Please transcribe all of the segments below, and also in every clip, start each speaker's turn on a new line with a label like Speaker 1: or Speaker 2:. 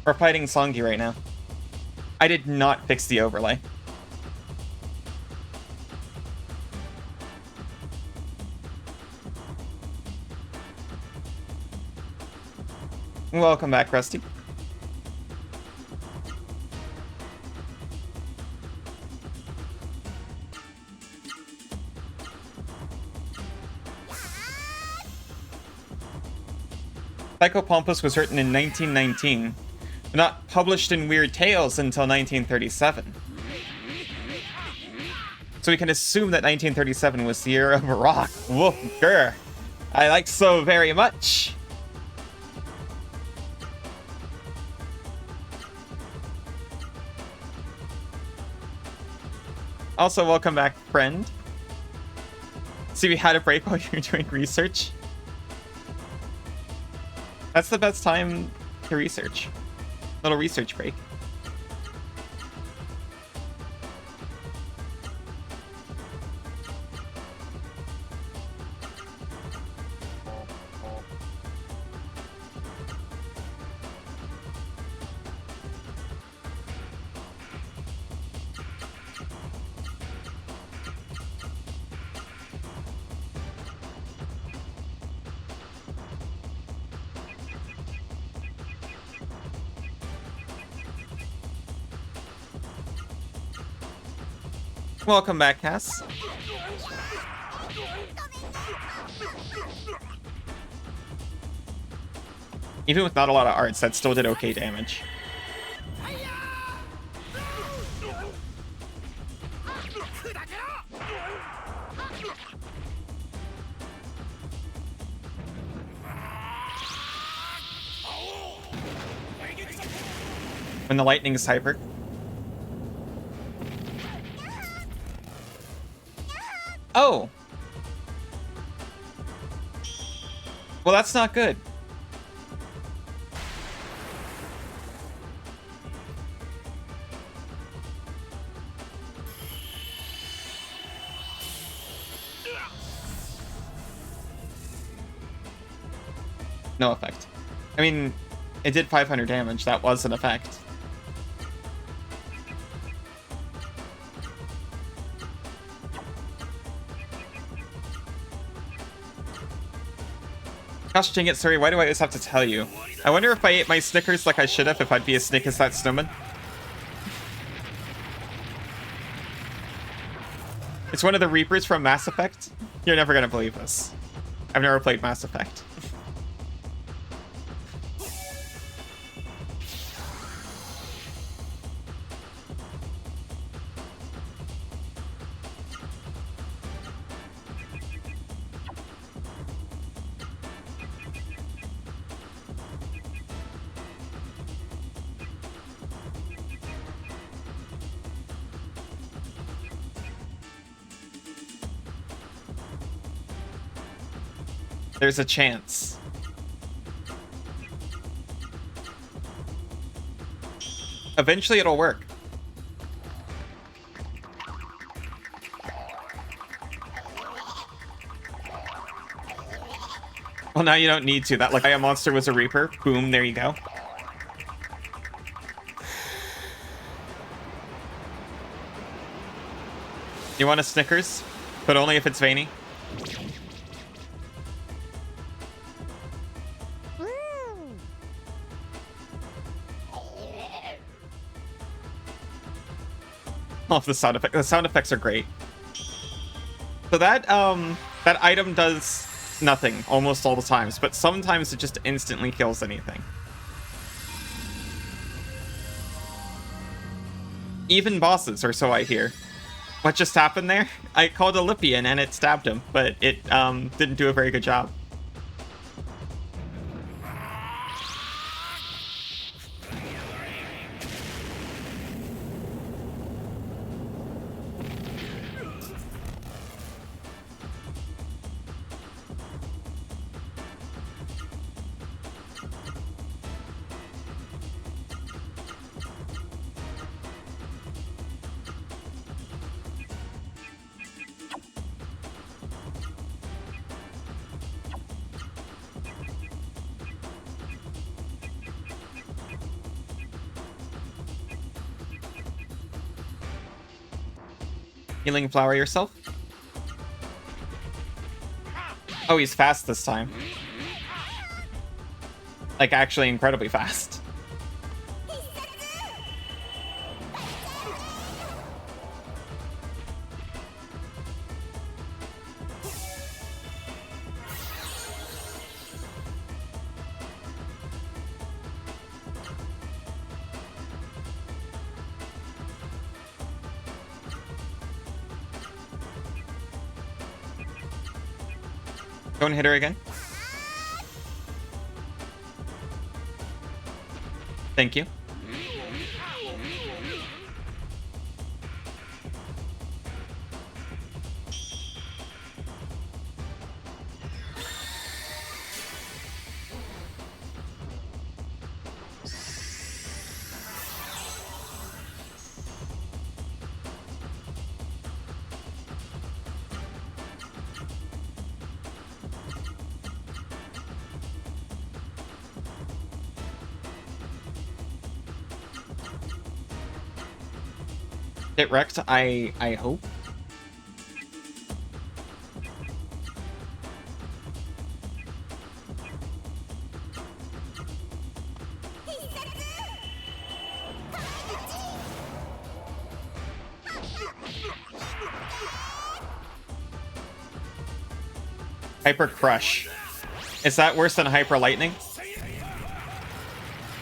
Speaker 1: We're fighting Songi right now. I did not fix the overlay. Welcome back, Rusty. Psychopompus was written in 1919, but not published in Weird Tales until 1937. So we can assume that 1937 was the year of rock. Woof, grr. I like so very much. Also, welcome back, friend. See, we had a break while you were doing research. That's the best time to research. Little research break. Welcome back, Cass. Even with not a lot of arts, that still did okay damage. When the lightning is hyper. Oh! Well, that's not good. No effect. I mean, it did 500 damage. That was an effect. Gosh dang it, sorry, why do I always have to tell you? I wonder if I ate my Snickers like I should have, if I'd be as snick as that snowman. It's one of the Reapers from Mass Effect. You're never gonna believe this. I've never played Mass Effect. There's a chance. Eventually it'll work. Well, now you don't need to. That Legaia monster was a Reaper. Boom, there you go. You want a Snickers? But only if it's veiny. Oh, the sound effect. The sound effects are great. So that that item does nothing almost all the times, but sometimes it just instantly kills anything. Even bosses, or so I hear. What just happened there? I called a Lippian and it stabbed him, but it didn't do a very good job. Healing flower yourself. Oh, he's fast this time. Like, actually incredibly fast. Go and hit her again. Thank you. Get wrecked, I hope. Hyper Crush. Is that worse than Hyper Lightning?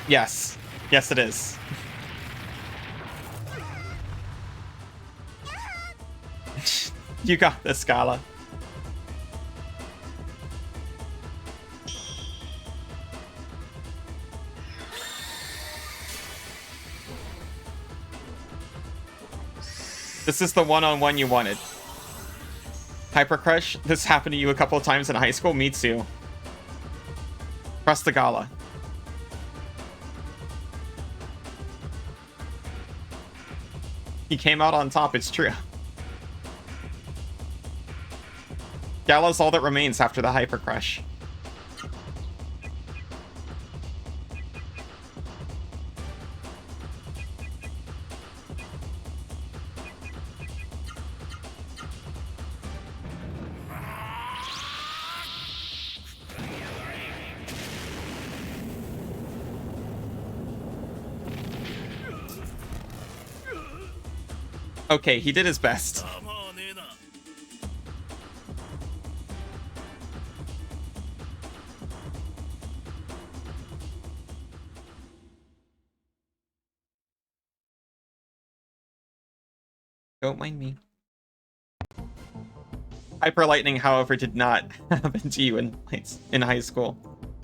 Speaker 1: Yes. Yes, it is. You got this, Scala. This is the one-on-one you wanted. Hyper Crush, this happened to you a couple of times in high school? Me too. Trust the Gala. He came out on top, it's true. Gala's all that remains after the Hyper Crush. Okay, he did his best. Don't mind me. Hyper Lightning, however, did not happen to you in high school.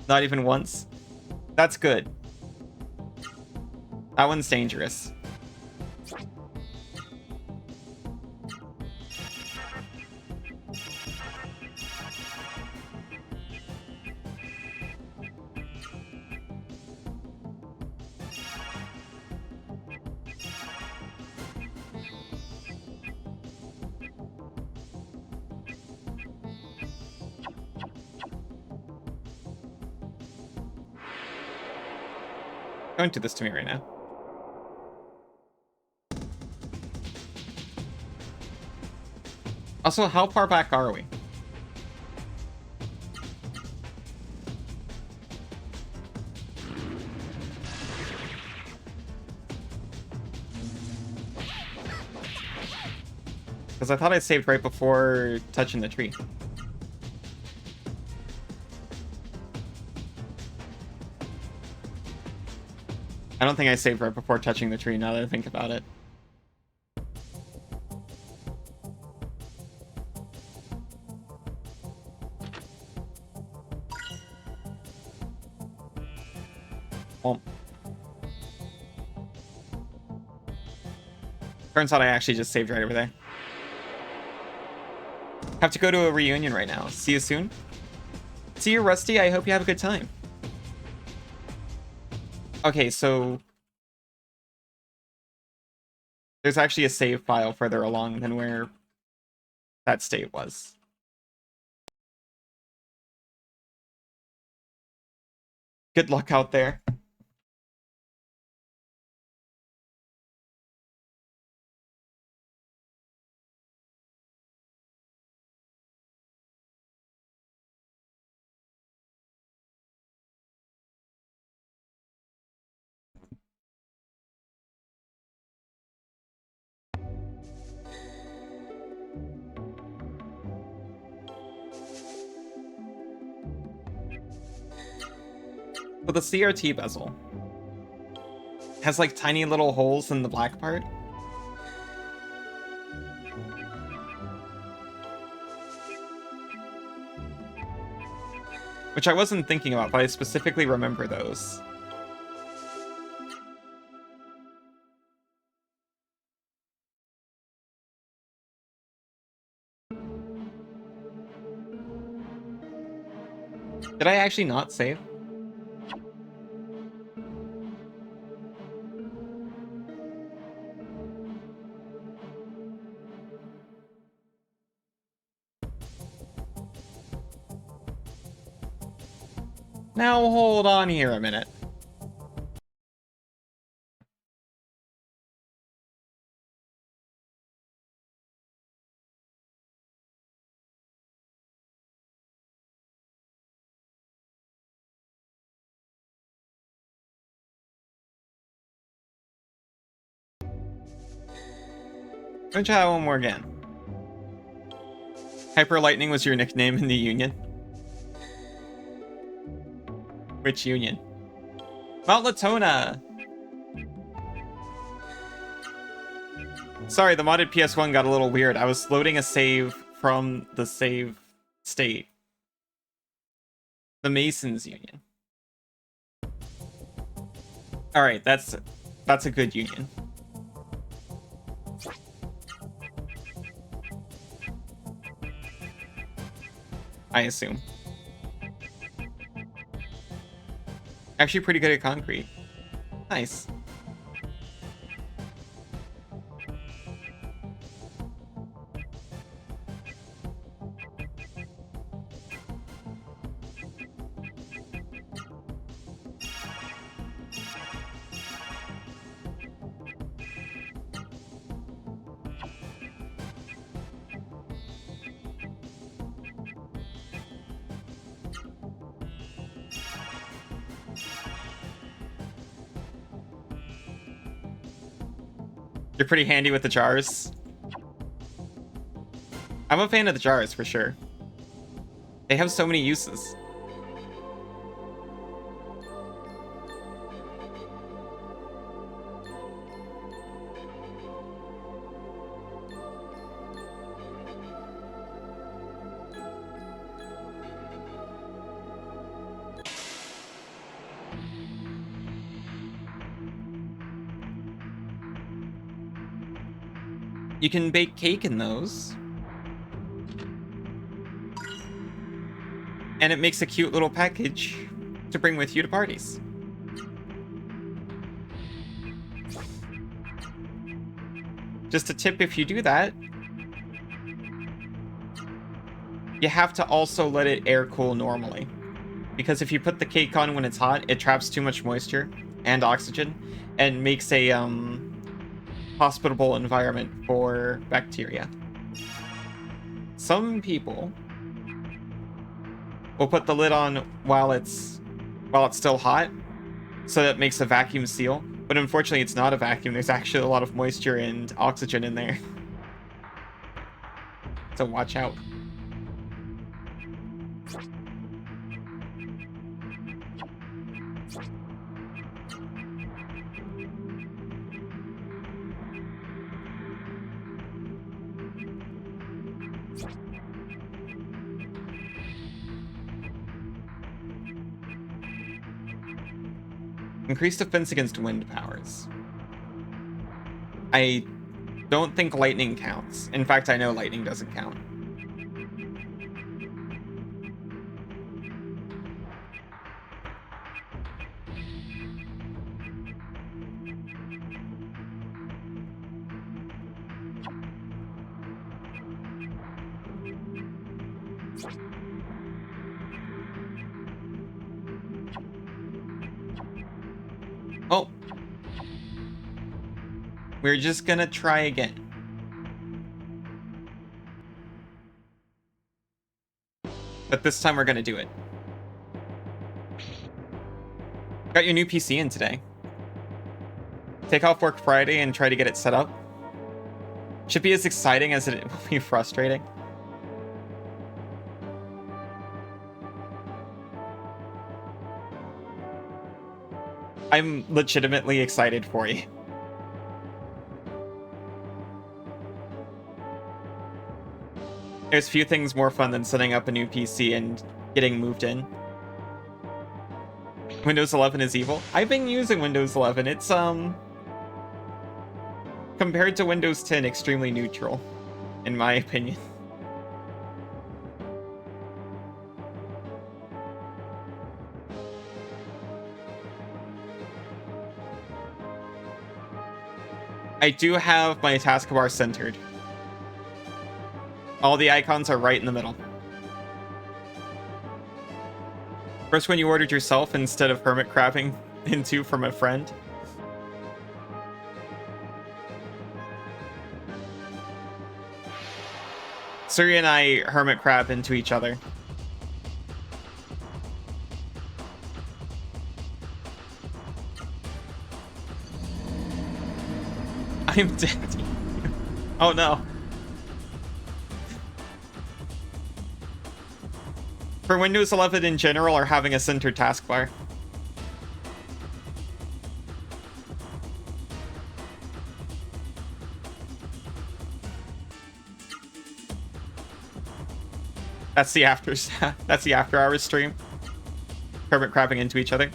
Speaker 1: Not even once. That's good. That one's dangerous. Don't do this to me right now. Also, how far back are we? Because I thought I saved right before touching the tree. I don't think I saved right before touching the tree, now that I think about it. Well, turns out I actually just saved right over there. Have to go to a reunion right now. See you soon. See you, Rusty. I hope you have a good time. Okay, so there's actually a save file further along than where that state was. Good luck out there. But the CRT bezel has like tiny little holes in the black part. Which I wasn't thinking about, but I specifically remember those. Did I actually not save? Now hold on here a minute. Let me try that one more again. Hyper Lightning was your nickname in the Union? Which Union? Mount Latona! Sorry, the modded PS1 got a little weird. I was loading a save from the save state. The Masons Union. Alright, that's a good union. I assume. Actually pretty good at concrete. Nice. You're pretty handy with the jars. I'm a fan of the jars, for sure. They have so many uses. You can bake cake in those. And it makes a cute little package to bring with you to parties. Just a tip, if you do that, you have to also let it air cool normally. Because if you put the cake on when it's hot, it traps too much moisture and oxygen and makes a hospitable environment for bacteria. Some people will put the lid on while it's still hot, so that makes a vacuum seal. But unfortunately, it's not a vacuum. There's actually a lot of moisture and oxygen in there. So watch out. Increased defense against wind powers. I don't think lightning counts. In fact, I know lightning doesn't count. Oh. We're just gonna try again. But this time we're gonna do it. Got your new PC in today. Take off work Friday and try to get it set up. Should be as exciting as it will be frustrating. I'm legitimately excited for you. There's few things more fun than setting up a new PC and getting moved in. Windows 11 is evil. I've been using Windows 11. It's, compared to Windows 10, extremely neutral, in my opinion. I do have my taskbar centered. All the icons are right in the middle. First one you ordered yourself instead of hermit crabbing into from a friend. Suri and I hermit crab into each other. I'm dead. Oh no. For Windows 11 in general, or having a centered taskbar? That's the that's the after hours stream. Hermit crabbing into each other.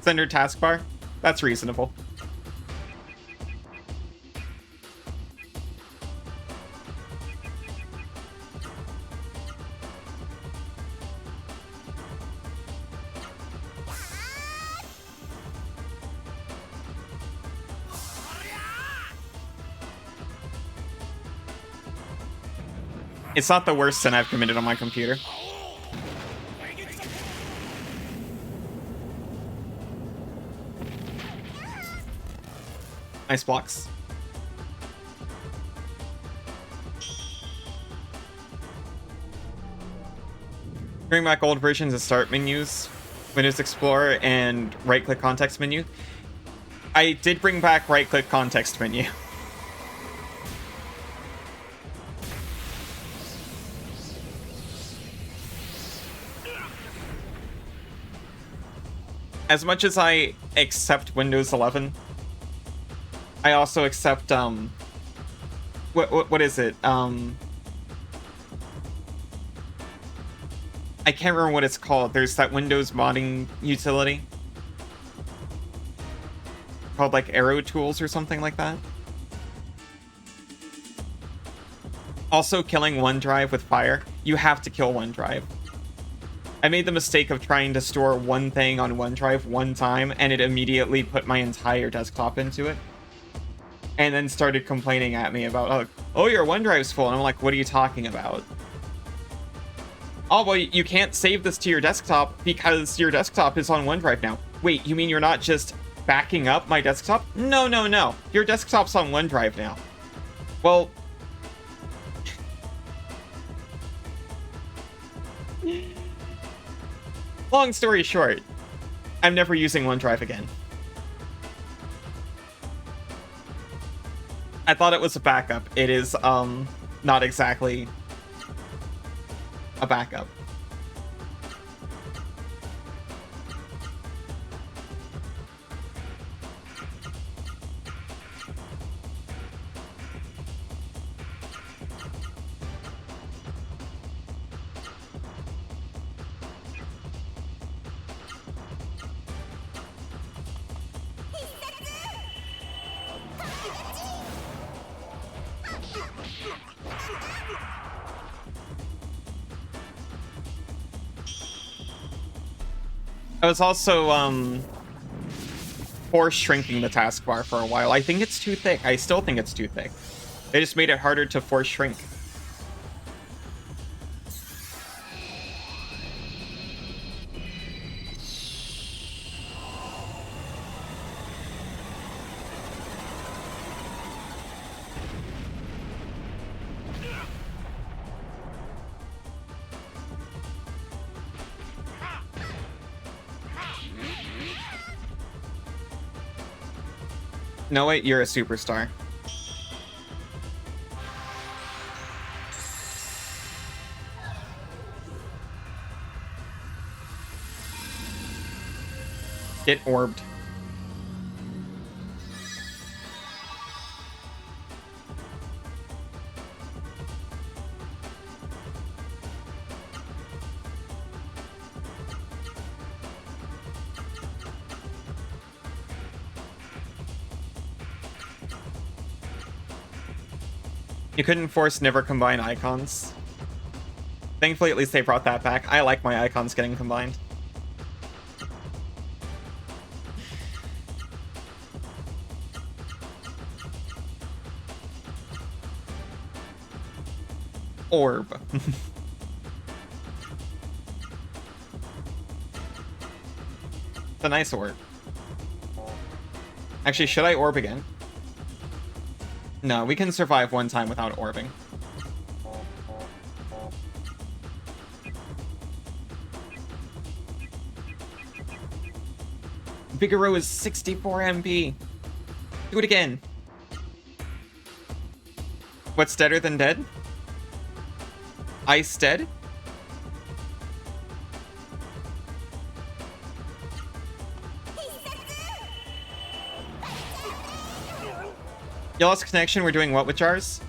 Speaker 1: Centered taskbar? That's reasonable. It's not the worst sin I've committed on my computer. Nice blocks. Bring back old versions of start menus, Windows Explorer, and right-click context menu. I did bring back right-click context menu. As much as I accept Windows 11, I also accept, what is it? I can't remember what it's called. There's that Windows modding utility called, like, Arrow Tools or something like that. Also, killing OneDrive with fire. You have to kill OneDrive. I made the mistake of trying to store one thing on OneDrive one time, and it immediately put my entire desktop into it. And then started complaining at me about, oh, your OneDrive's full. And I'm like, what are you talking about? Oh, well, you can't save this to your desktop because your desktop is on OneDrive now. Wait, you mean you're not just backing up my desktop? No, no, no. Your desktop's on OneDrive now. Well... Long story short, I'm never using OneDrive again. I thought it was a backup. It is, not exactly a backup. I was also, force shrinking the taskbar for a while. I think it's too thick. I still think it's too thick. They just made it harder to force shrink. No, wait, you're a superstar. Get orbed. You couldn't force never combine icons. Thankfully, at least they brought that back. I like my icons getting combined. Orb. It's a nice orb. Actually, should I orb again? No, we can survive one time without orbing. Vigoro is 64 MP. Do it again. What's deader than dead? Ice dead? You lost connection, we're doing what with jars?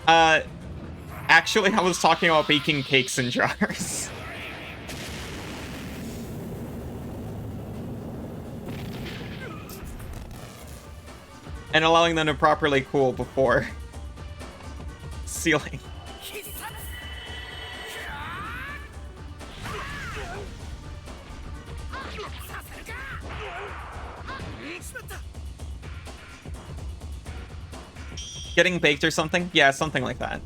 Speaker 1: Actually, I was talking about baking cakes in jars. And allowing them to properly cool before sealing. Getting baked or something? Yeah, something like that.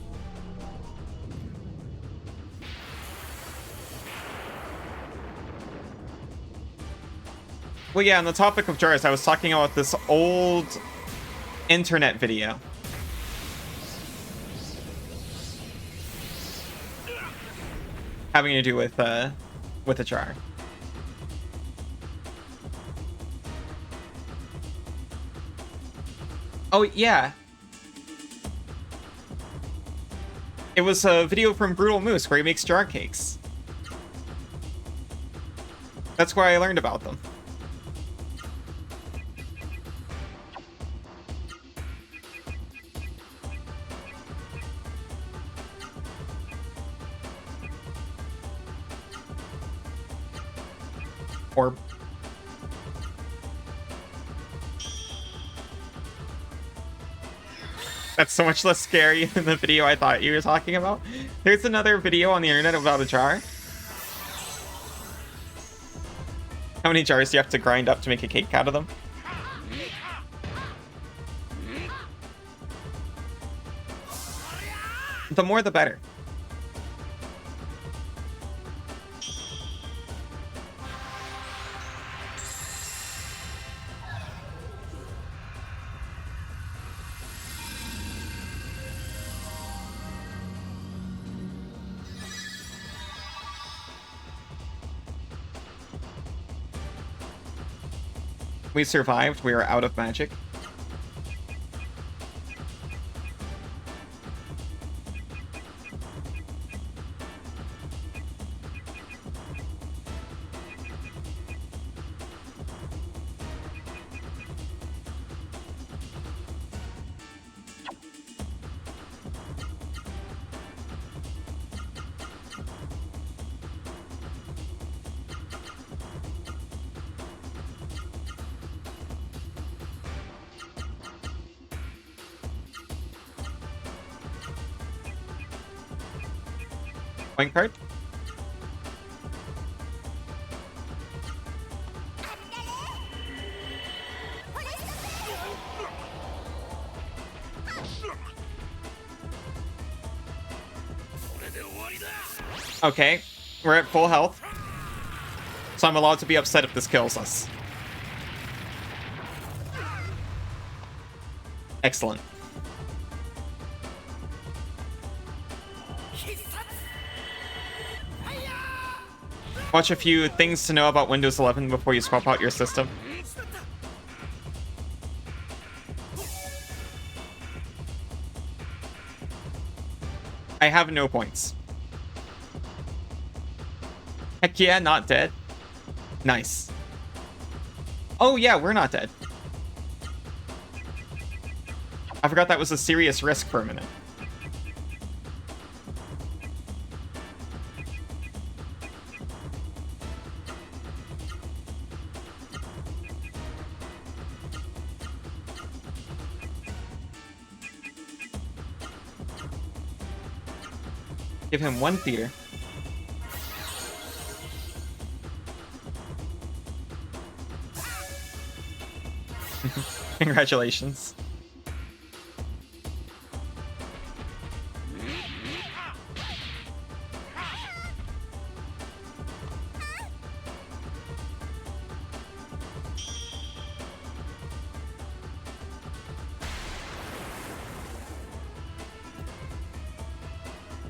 Speaker 1: Well, yeah, on the topic of jars, I was talking about this old internet video. Having to do with a jar. Oh, yeah. It was a video from Brutal Moose where he makes jar cakes. That's where I learned about them. Or that's so much less scary than the video I thought you were talking about. There's another video on the internet about a jar. How many jars do you have to grind up to make a cake out of them? The more the better. We survived. We are out of magic. Point card? Okay, we're at full health. So I'm allowed to be upset if this kills us. Excellent. Watch a few things to know about Windows 11 before you swap out your system. I have no points. Heck yeah, not dead. Nice. Oh yeah, we're not dead. I forgot that was a serious risk for a minute. Give him 1 theater. Congratulations.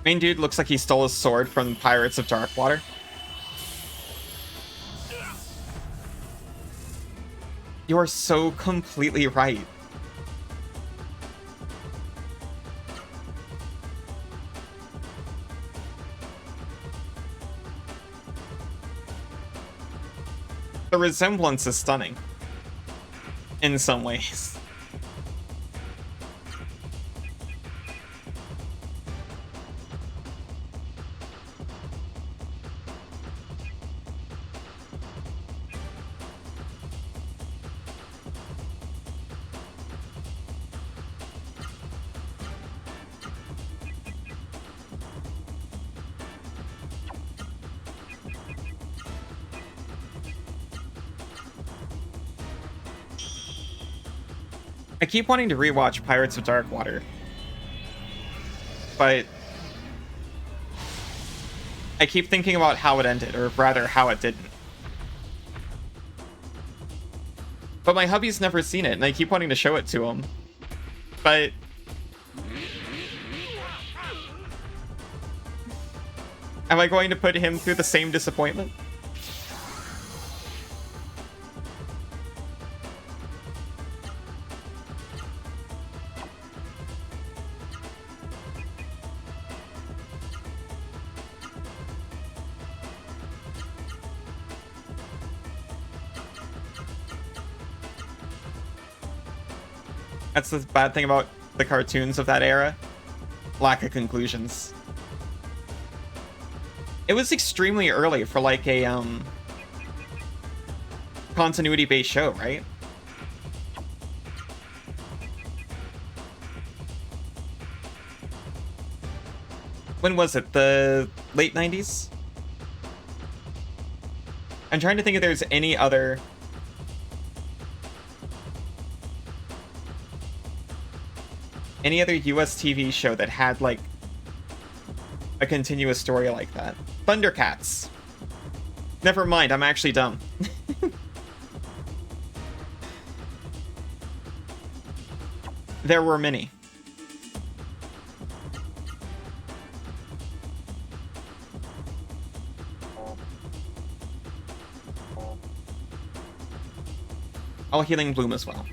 Speaker 1: Main dude looks like he stole his sword from Pirates of Darkwater. You are so completely right. The resemblance is stunning. In some ways. I keep wanting to rewatch Pirates of Darkwater, but I keep thinking about how it ended, or rather, how it didn't. But my hubby's never seen it, and I keep wanting to show it to him. But am I going to put him through the same disappointment? That's the bad thing about the cartoons of that era. Lack of conclusions. It was extremely early for like a continuity-based show, right? When was it? The late 90s? I'm trying to think if there's any other US TV show that had like a continuous story like that. Thundercats. Never mind, I'm actually dumb. There were many. All Healing Bloom as well.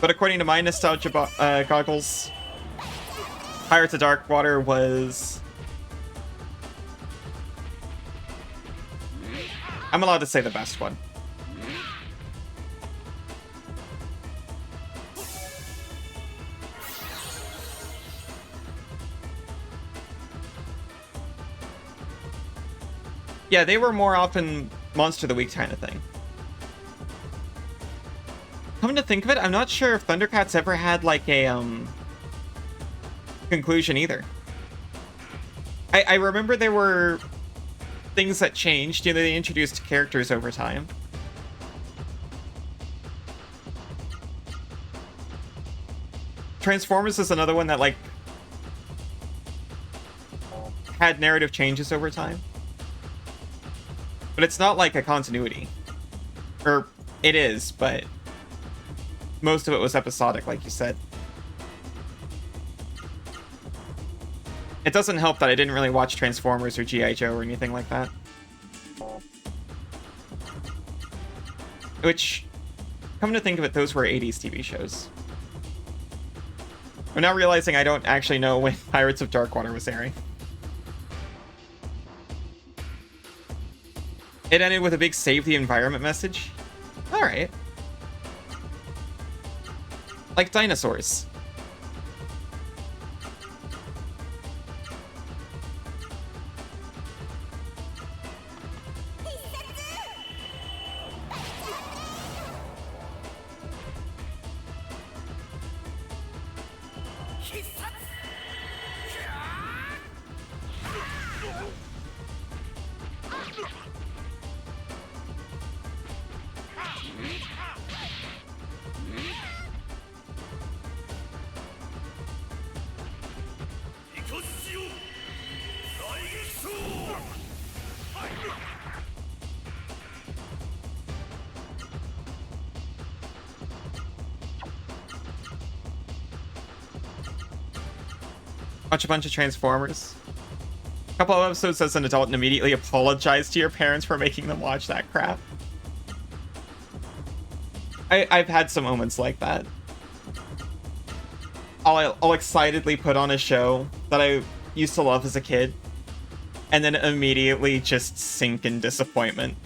Speaker 1: But according to my nostalgia goggles, Pirates of Darkwater was... I'm allowed to say the best one. Yeah, they were more often Monster of the Week kind of thing. Come to think of it, I'm not sure if Thundercats ever had like a conclusion either. I remember there were things that changed. You know, they introduced characters over time. Transformers is another one that like had narrative changes over time. But it's not like a continuity. Or it is, but most of it was episodic, like you said. It doesn't help that I didn't really watch Transformers or G.I. Joe or anything like that. Which, come to think of it, those were 80s TV shows. I'm now realizing I don't actually know when Pirates of Darkwater was airing. It ended with a big save the environment message. Alright. Like dinosaurs. Watch a bunch of Transformers. A couple of episodes as an adult and immediately apologize to your parents for making them watch that crap. I've had some moments like that. I'll excitedly put on a show that I used to love as a kid, and then immediately just sink in disappointment.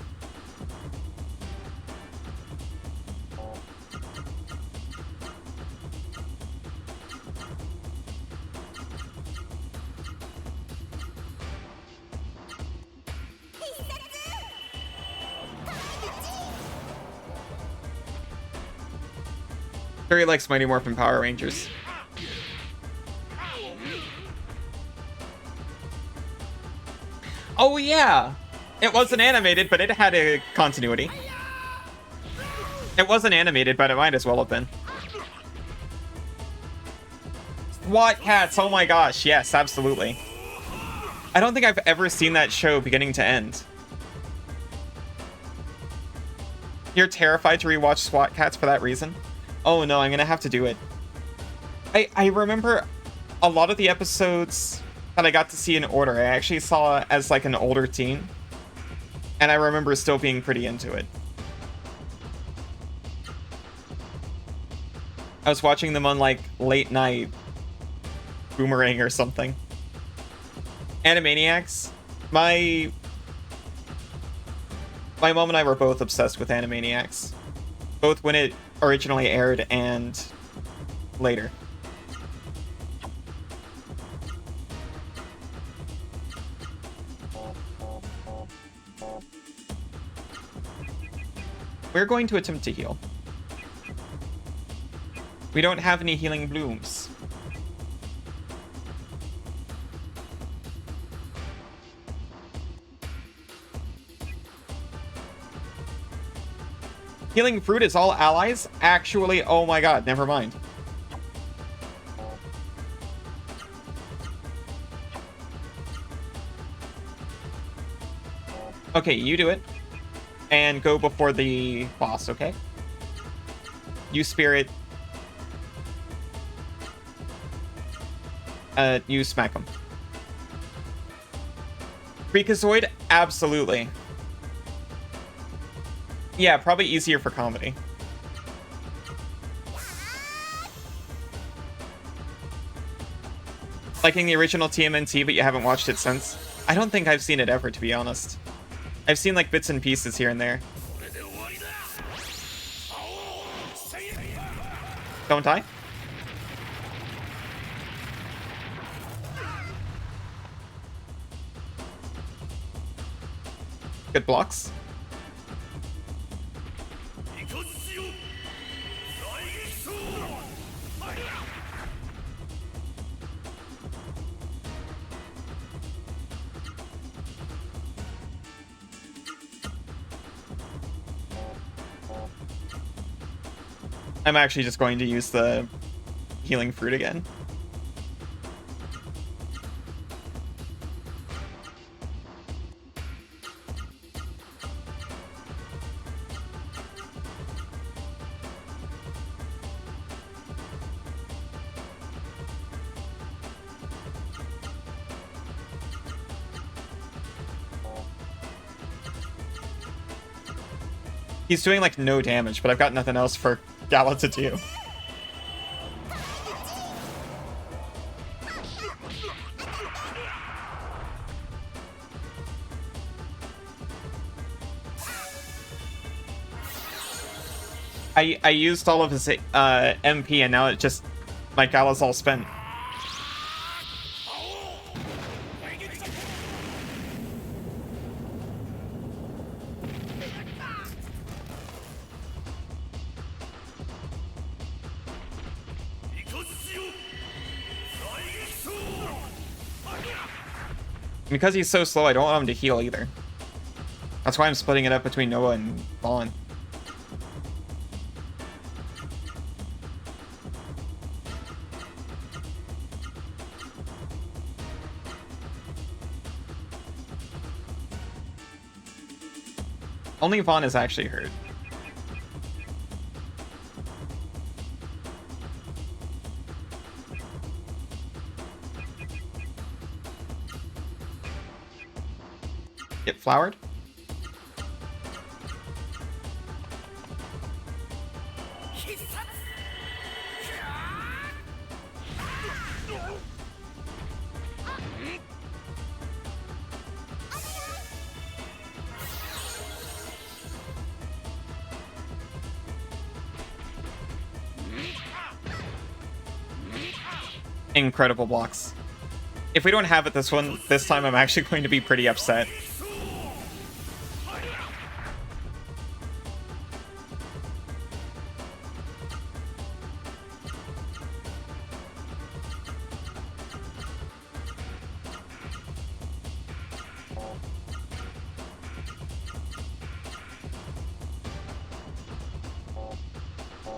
Speaker 1: Furry likes Mighty Morphin Power Rangers. Oh yeah! It wasn't animated, but it had a continuity. It wasn't animated, but it might as well have been. SWAT Cats, oh my gosh, yes, absolutely. I don't think I've ever seen that show beginning to end. You're terrified to rewatch SWAT Cats for that reason? Oh no, I'm gonna have to do it. I remember a lot of the episodes that I got to see in order, I actually saw as like an older teen. And I remember still being pretty into it. I was watching them on like late night Boomerang or something. Animaniacs. My mom and I were both obsessed with Animaniacs. Both when it originally aired and later. We're going to attempt to heal. We don't have any healing blooms. Healing fruit is all allies? Actually, oh my god, never mind. Okay, you do it. And go before the boss, okay? You spirit. You smack him. Freakazoid? Absolutely. Yeah, probably easier for comedy. Liking the original TMNT, but you haven't watched it since? I don't think I've seen it ever, to be honest. I've seen like bits and pieces here and there. Don't die. Good blocks. I'm actually just going to use the healing fruit again. He's doing like no damage, but I've got nothing else for Gala to do. I used all of his MP and now it just, my Gala's all spent. Because he's so slow, I don't want him to heal either. That's why I'm splitting it up between Noah and Vaughn. Only Vaughn is actually hurt. Get flowered. Incredible blocks. If we don't have it this time, I'm actually going to be pretty upset.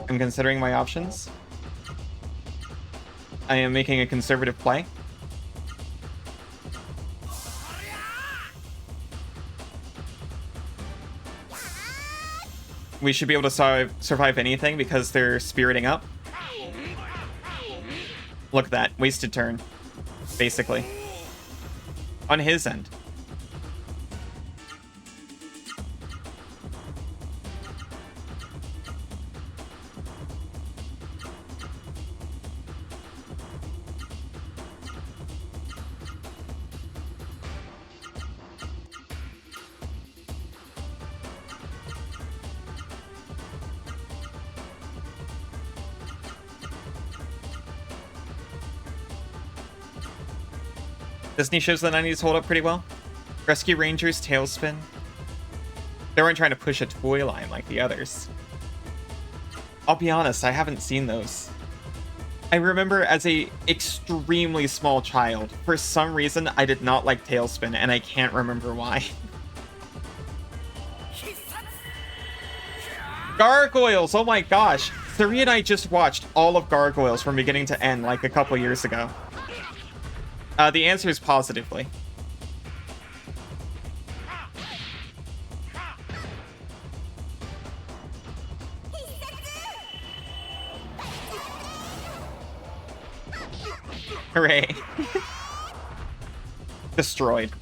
Speaker 1: I'm considering my options. I am making a conservative play. We should be able to survive anything because they're spiriting up. Look at that. Wasted turn. Basically. On his end. Disney shows the 90s hold up pretty well. Rescue Rangers, Tailspin. They weren't trying to push a toy line like the others. I'll be honest, I haven't seen those. I remember as a extremely small child, for some reason I did not like Tailspin, and I can't remember why. Gargoyles! Oh my gosh! Suri and I just watched all of Gargoyles from beginning to end like a couple years ago. The answer is positively. Hooray. Destroyed.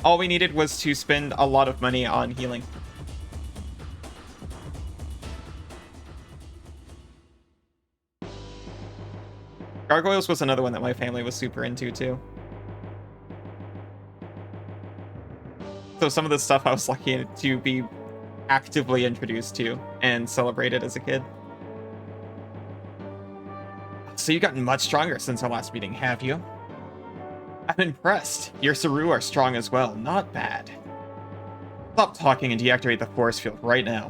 Speaker 1: All we needed was to spend a lot of money on healing. Gargoyles was another one that my family was super into, too. So some of the stuff I was lucky to be actively introduced to and celebrated as a kid. So you've gotten much stronger since our last meeting, have you? I'm impressed. Your Saru are strong as well. Not bad. Stop talking and deactivate the force field right now.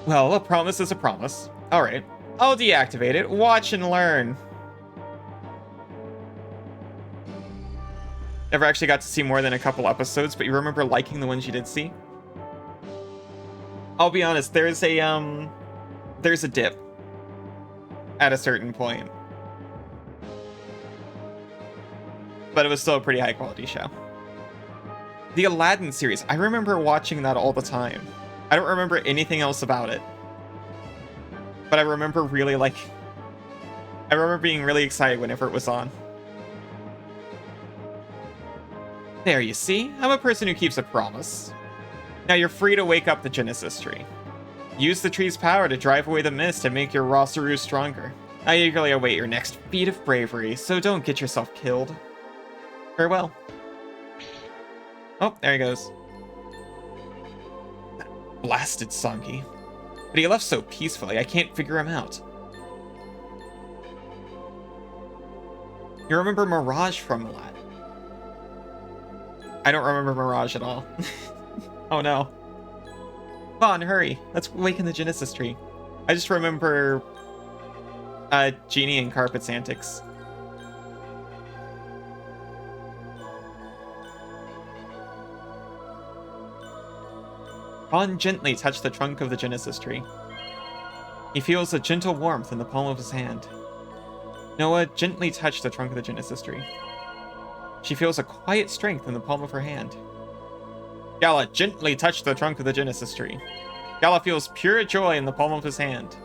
Speaker 1: Well, a promise is a promise. Alright. I'll deactivate it. Watch and learn. Never actually got to see more than a couple episodes, but you remember liking the ones you did see? I'll be honest, there's a dip at a certain point. But it was still a pretty high quality show. The Aladdin series, I remember watching that all the time. I don't remember anything else about it. But I remember being really excited whenever it was on. There, you see? I'm a person who keeps a promise. Now you're free to wake up the Genesis tree. Use the tree's power to drive away the mist and make your Rosaru stronger. I eagerly await your next feat of bravery, so don't get yourself killed. Farewell. Oh, there he goes. That blasted Songi. But he left so peacefully, I can't figure him out. You remember Mirage from Lat? I don't remember Mirage at all. Oh no. Vaughn, hurry. Let's awaken the Genesis tree. I just remember Genie and Carpet's antics. Vaughn gently touched the trunk of the Genesis tree. He feels a gentle warmth in the palm of his hand. Noah gently touched the trunk of the Genesis tree. She feels a quiet strength in the palm of her hand. Gala gently touched the trunk of the Genesis tree. Gala feels pure joy in the palm of his hand.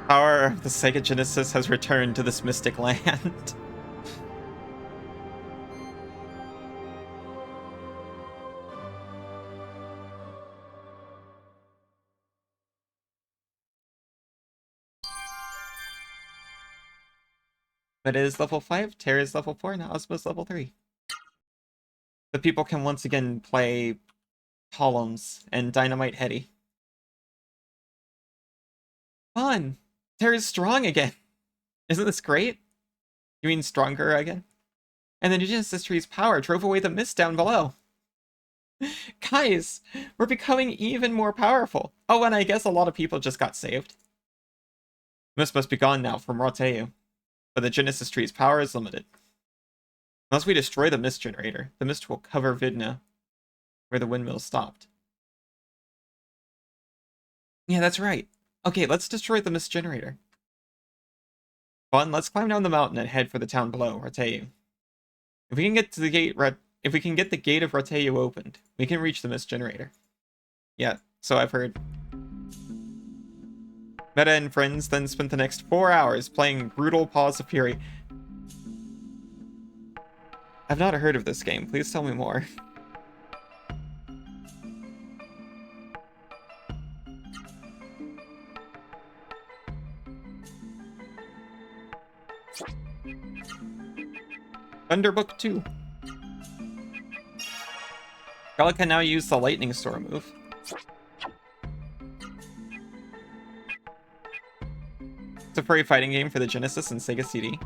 Speaker 1: Power of the Sega Genesis has returned to this mystic land. But it is level 5, Terra is level 4, now Osmo's level 3. The people can once again play Columns and Dynamite Hetty. Fun! Terra's strong again. Isn't this great? You mean stronger again? And the Genesis tree's power drove away the mist down below. Guys, we're becoming even more powerful. Oh, and I guess a lot of people just got saved. Mist must be gone now from Roteu, but the Genesis tree's power is limited. Unless we destroy the mist generator, the mist will cover Vidna, where the windmill stopped. Yeah, that's right. Okay, let's destroy the mist generator. Fun, let's climb down the mountain and head for the town below, Roteu. If we can get to the gate, if we can get the gate of Roteu opened, we can reach the mist generator. Yeah, so I've heard. Meta and friends then spent the next 4 hours playing Brutal Paws of Fury. I've not heard of this game. Please tell me more. Thunderbook 2. Gala can now use the Lightning Store move. It's a furry fighting game for the Genesis and Sega CD.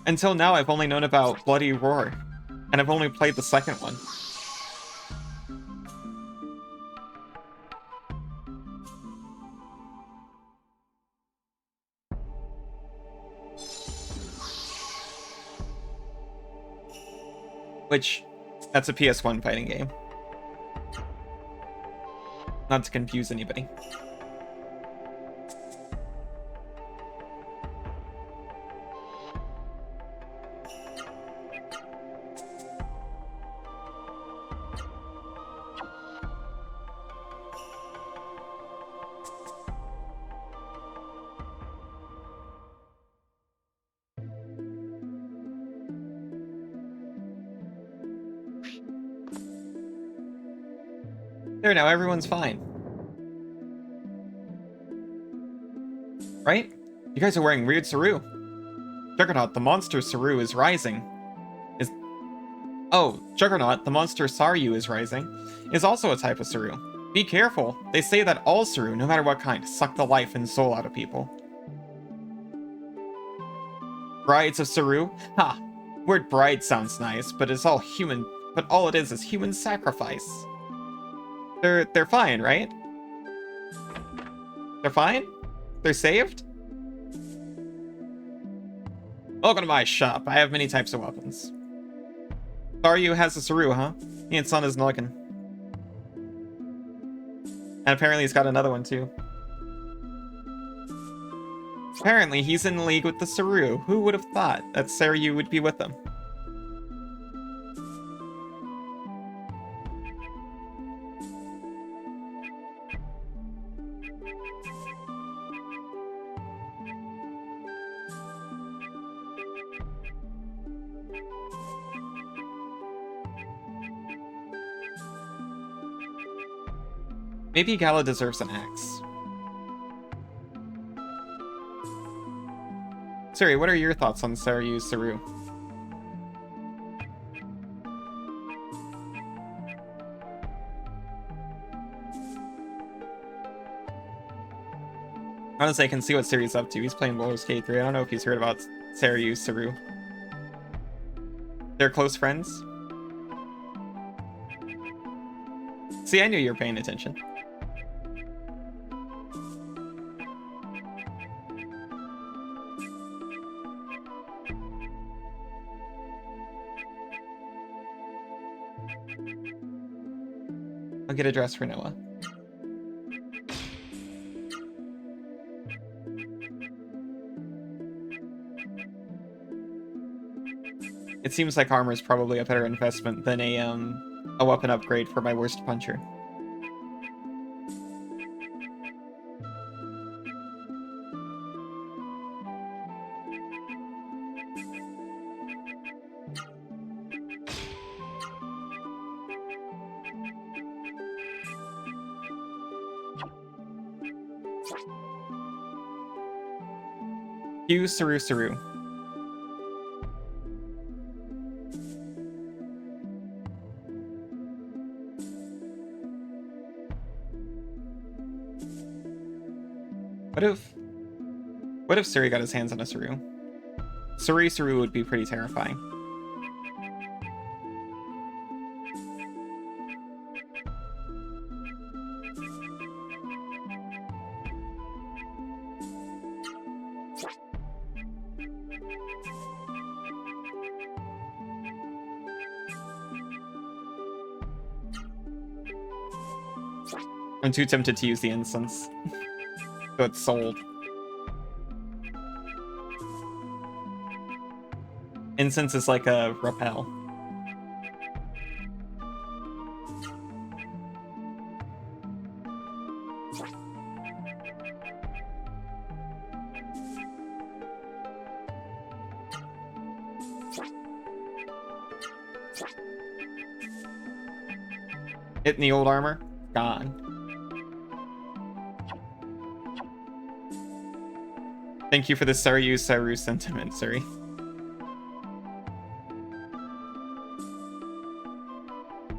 Speaker 1: Until now, I've only known about Bloody Roar, and I've only played the second one. Which, that's a PS1 fighting game. Not to confuse anybody. There, now everyone's fine. Right? You guys are wearing weird Saru. Juggernaut, the monster Saru is rising. Oh, Juggernaut, the monster Saryu is rising, is also a type of Saru. Be careful. They say that all Saru, no matter what kind, suck the life and soul out of people. Brides of Saru? Ha! Word bride sounds nice, but it's all human. But all it is human sacrifice. They're fine, right? They're fine? They're saved? Welcome to my shop. I have many types of weapons. Saryu has a Saru, huh? He and Son is looking. And apparently he's got another one too. Apparently he's in league with the Saru. Who would have thought that Saryu would be with them? Maybe Gala deserves an axe. Siri, what are your thoughts on Saryu's Saru? Honestly, I can see what Siri's up to. He's playing Baldur's Gate 3. I don't know if he's heard about Saryu's Saru. They're close friends? See, I knew you were paying attention. I'll get a dress for Noah. It seems like armor is probably a better investment than a weapon upgrade for my worst puncher. Q Saru Saru. What if Suri got his hands on a Saru? Saru would be pretty terrifying. I'm too tempted to use the incense. So it's sold. Incense is like a repel. Hitting the old armor? Gone. Thank you for the Saru sentiment, Suri.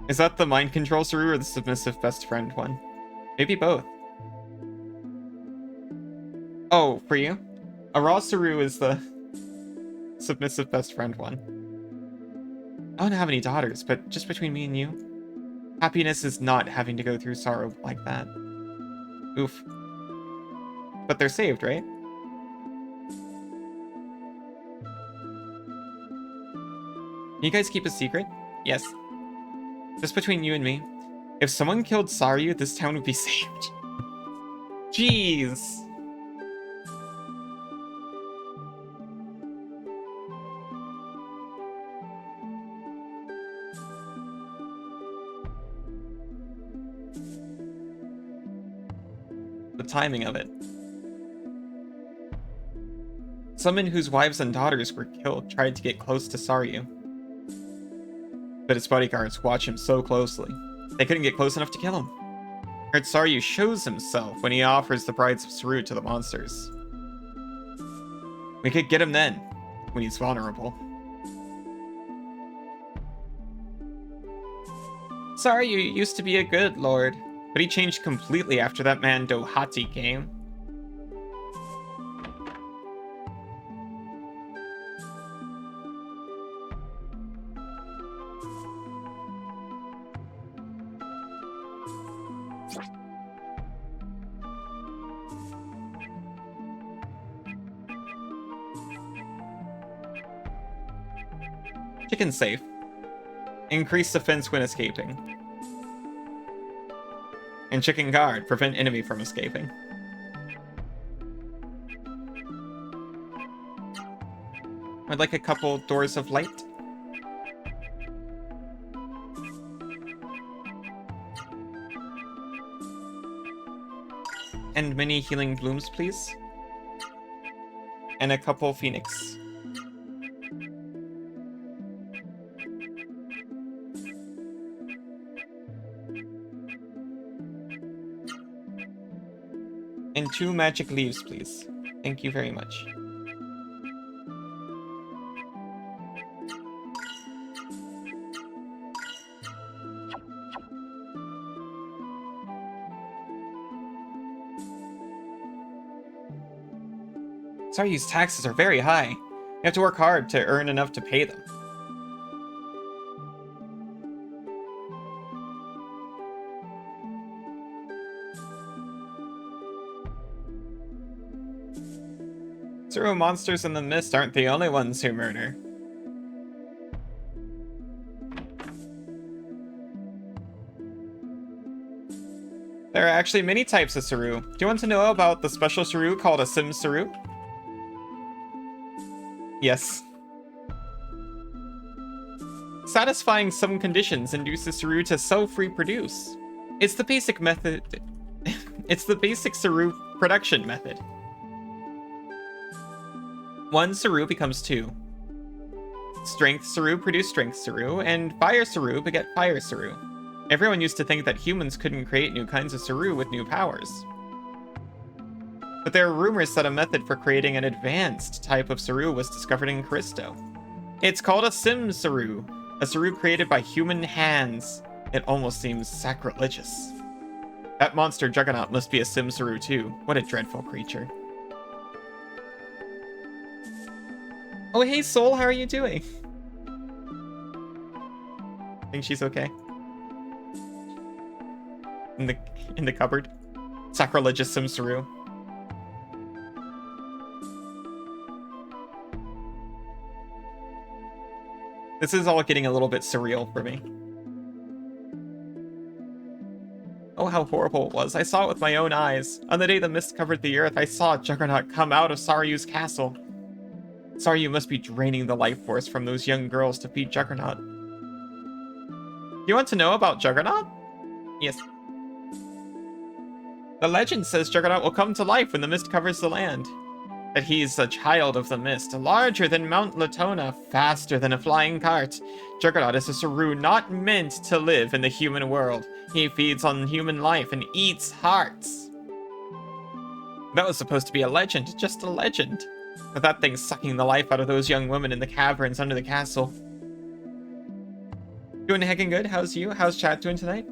Speaker 1: Is that the mind control Saru or the submissive best friend one? Maybe both. Oh, for you? A raw Saru is the submissive best friend one. I don't have any daughters, but just between me and you, happiness is not having to go through sorrow like that. Oof. But they're saved, right? Can you guys keep a secret? Yes. Just between you and me. If someone killed Saryu, this town would be saved. Jeez. The timing of it. Some men whose wives and daughters were killed tried to get close to Saryu. But his bodyguards watch him so closely, they couldn't get close enough to kill him. Heard Saryu shows himself when he offers the brides of Saru to the monsters. We could get him then, when he's vulnerable. Saryu used to be a good lord, but he changed completely after that man Dohati came. Chicken safe. Increase defense when escaping. And chicken guard, prevent enemy from escaping. I'd like a couple doors of light. And many healing blooms, please. And a couple phoenix. And 2 magic leaves, please. Thank you very much. Saryu's taxes are very high. You have to work hard to earn enough to pay them. Zero monsters in the mist aren't the only ones who murder. There are actually many types of Saru. Do you want to know about the special Saru called a Sim Saru? Yes. Satisfying some conditions induces Saru to self-reproduce. It's the basic method. It's the basic Saru production method. 1 Saru becomes 2. Strength Saru produce Strength Saru, and Fire Saru beget Fire Saru. Everyone used to think that humans couldn't create new kinds of Saru with new powers. But there are rumors that a method for creating an advanced type of Saru was discovered in Callisto. It's called a Sim Saru, a Saru created by human hands. It almost seems sacrilegious. That monster Juggernaut must be a Sim Saru too. What a dreadful creature. Oh hey Soul, how are you doing? Think she's okay? In the cupboard? Sacrilegious Sim Saru. This is all getting a little bit surreal for me. Oh, how horrible it was. I saw it with my own eyes. On the day the mist covered the earth, I saw Juggernaut come out of Saryu's castle. Saryu must be draining the life force from those young girls to feed Juggernaut. You want to know about Juggernaut? Yes. The legend says Juggernaut will come to life when the mist covers the land. That he's a child of the mist, larger than Mount Latona, faster than a flying cart. Juggernaut is a Saru not meant to live in the human world. He feeds on human life and eats hearts. That was supposed to be a legend, just a legend. But that thing's sucking the life out of those young women in the caverns under the castle. Doing heckin' good, how's you? How's chat doing tonight?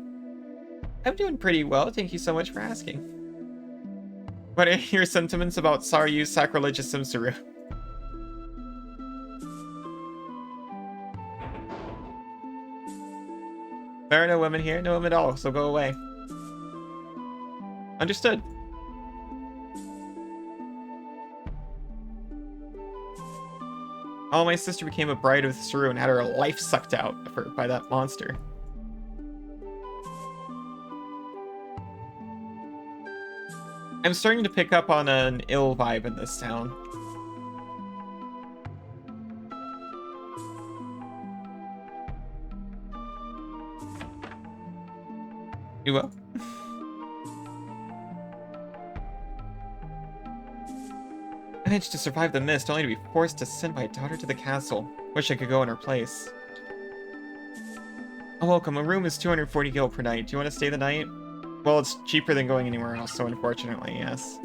Speaker 1: I'm doing pretty well, thank you so much for asking. What are your sentiments about Saryu's sacrilegious Sim Saru? There are no women here, no women at all, so go away. Understood. Oh, my sister became a bride of the Saru and had her life sucked out of her by that monster. I'm starting to pick up on an ill vibe in this town. You will? I managed to survive the mist, only to be forced to send my daughter to the castle. Wish I could go in her place. Oh, welcome. A room is 240 gil per night. Do you want to stay the night? Well, it's cheaper than going anywhere else, so unfortunately, yes.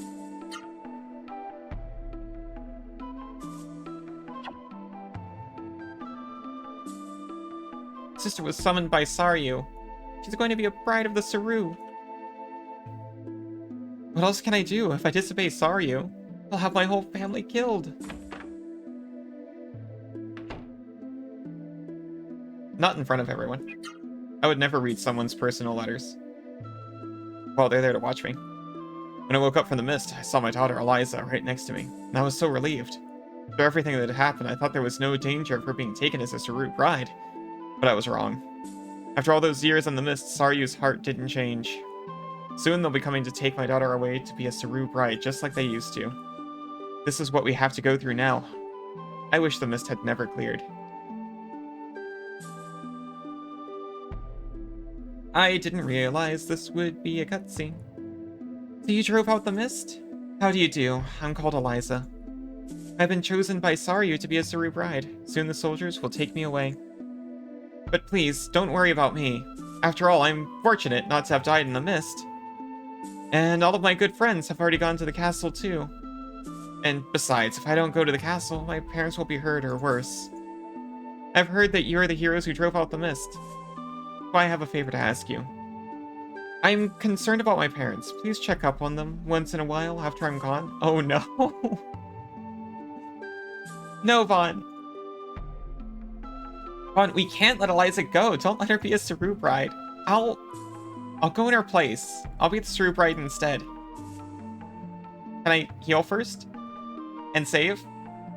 Speaker 1: Sister was summoned by Saryu. She's going to be a bride of the Saru. What else can I do? If I disobey Saryu, I'll have my whole family killed. Not in front of everyone. I would never read someone's personal letters. Well, they're there to watch me. When I woke up from the mist, I saw my daughter Eliza right next to me, and I was so relieved. After everything that had happened, I thought there was no danger of her being taken as a Saru bride. But I was wrong. After all those years in the mist, Saryu's heart didn't change. Soon they'll be coming to take my daughter away to be a Saru bride, just like they used to. This is what we have to go through now. I wish the mist had never cleared. I didn't realize this would be a cutscene. So you drove out the mist? How do you do? I'm called Eliza. I've been chosen by Saryu to be a Saru bride. Soon the soldiers will take me away. But please, don't worry about me. After all, I'm fortunate not to have died in the mist. And all of my good friends have already gone to the castle too. And besides, if I don't go to the castle, my parents will be hurt or worse. I've heard that you are the heroes who drove out the mist. So I have a favor to ask you. I'm concerned about my parents. Please check up on them once in a while after I'm gone. Oh no. No, Vaughn. Vaughn, we can't let Eliza go. Don't let her be a Saru bride. I'll go in her place. I'll be the Saru bride instead. Can I heal first? And save?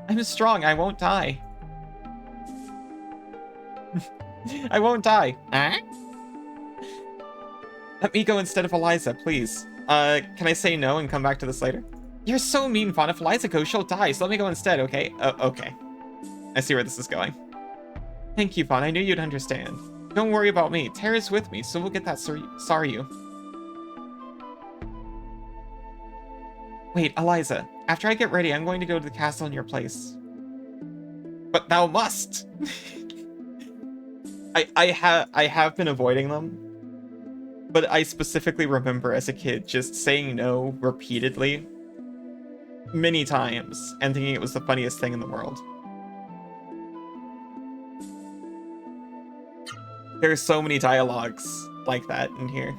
Speaker 1: I'm strong. I won't die. I won't die. Let me go instead of Eliza, please. Can I say no and come back to this later? You're so mean, Vaughn. If Eliza goes, she'll die, so let me go instead, okay? Okay. I see where this is going. Thank you, Vaughn. I knew you'd understand. Don't worry about me. Tara's with me, so we'll get that Saryu. Wait, Eliza. After I get ready, I'm going to go to the castle in your place. But thou must! I have been avoiding them. But I specifically remember as a kid just saying no repeatedly. Many times. And thinking it was the funniest thing in the world. There's so many dialogues like that in here.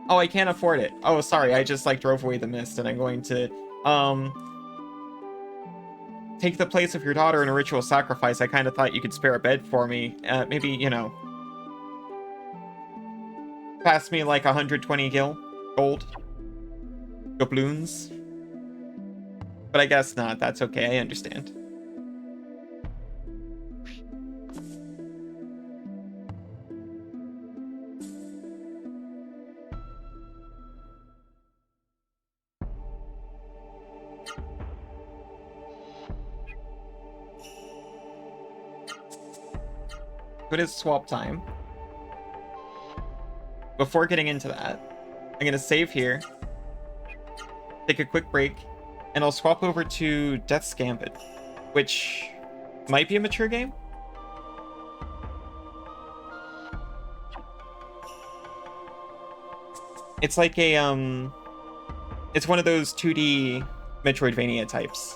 Speaker 1: Oh, I can't afford it. Oh, sorry, I just like drove away the mist and I'm going to take the place of your daughter in a ritual sacrifice. I kind of thought you could spare a bed for me. Maybe, you know, pass me like 120 gold doubloons. But I guess not. That's okay. I understand. It is swap time. Before getting into that, I'm going to save here, take a quick break, and I'll swap over to Death's Gambit, which might be a mature game. It's like a, it's one of those 2D Metroidvania types.